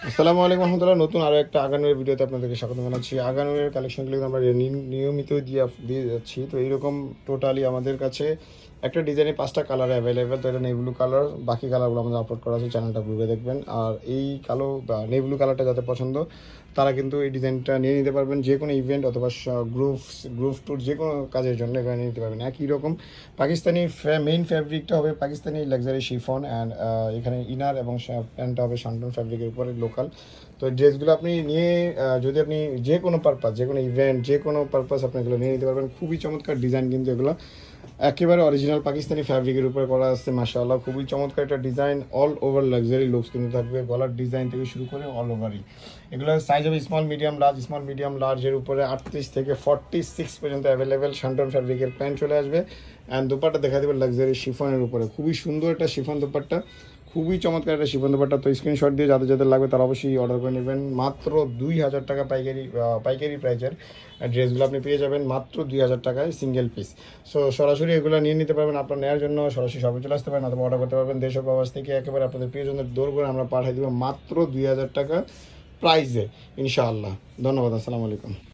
আসসালামু আলাইকুম রহমতুল্লাহ। নতুন আরও একটা আগানুরের ভিডিওতে আপনাদেরকে স্বাগত জানাচ্ছি। আগানুরের কালেকশনগুলো আমরা নিয়মিত দিয়ে যাচ্ছি। তো এইরকম টোটালি আমাদের কাছে একটা ডিজাইনে 5টা কালার অ্যাভেলেবেল। তো এটা নেভি ব্লু কালার, বাকি কালারগুলো আমাদের আপলোড করা আছে, চ্যানেলটা ঘুরে দেখবেন। আর এই কালো বা নেভি ব্লু কালারটা যাদের পছন্দ তারা কিন্তু এই ডিজাইনটা নিয়ে নিতে পারবেন যে কোনো ইভেন্ট অথবা গ্রুপ ট্যুর যে কোনো কাজের জন্য এখানে নিয়ে নিতে পারবেন। একই রকম পাকিস্তানি মেইন ফ্যাব্রিকটা হবে পাকিস্তানি লাক্সারি শিফন, অ্যান্ড এখানে ইনার এবং প্যান্টটা হবে শান্টন ফ্যাব্রিকের উপরে লোকাল। তো ড্রেসগুলো আপনি নিয়ে যদি আপনি যে কোনো পারপাস, যে কোনো ইভেন্ট, যে কোনো পারপাস আপনি এগুলো নিয়ে নিতে পারবেন। খুবই চমৎকার ডিজাইন, কিন্তু এগুলো একেবারে অরিজিনাল পাকিস্তানি ফ্যাব্রিকের উপরে করা আসছে। মাশাআল্লাহ, খুবই চমৎকার একটা design. All over luxury looks কিন্তু থাকবে, গলার ডিজাইন থেকে শুরু করে অল ওভারই। এগুলো সাইজ হবে স্মল মিডিয়াম লার্জের উপরে 38 থেকে 46 পর্যন্ত অ্যাভেলেবেল। শান্টন ফ্যাব্রিকের প্যান্ট চলে আসবে, অ্যান্ড দোপাট্টা দেখা দেবে লাক্সারি শিফনের উপরে। খুবই সুন্দর একটা শিফন দোপাট্টা, খুবই চমৎকার একটা শিফন দোপাট্টা। তো স্ক্রিনশট দিয়ে যাদের যাদের লাগবে তারা অবশ্যই অর্ডার করে নেবেন। মাত্র 2000 টাকা পাইকারি প্রাইজের ড্রেসগুলো আপনি পেয়ে যাবেন মাত্র 2000 টাকায় সিঙ্গেল পিস। সো সরাসরি এগুলো নিয়ে নিতে পারবেন। আপনার নেওয়ার জন্য সরাসরি শপে চলে আসতে পারেন অথবা অর্ডার করতে পারবেন। দেশ ও প্রবাস থেকে একেবারে আপনাদের প্রিয়জনের দৌড় করে আমরা পাঠিয়ে দেবো মাত্র 2000 টাকা প্রাইজে, ইনশাআল্লাহ। ধন্যবাদ, আসসালামু আলাইকুম।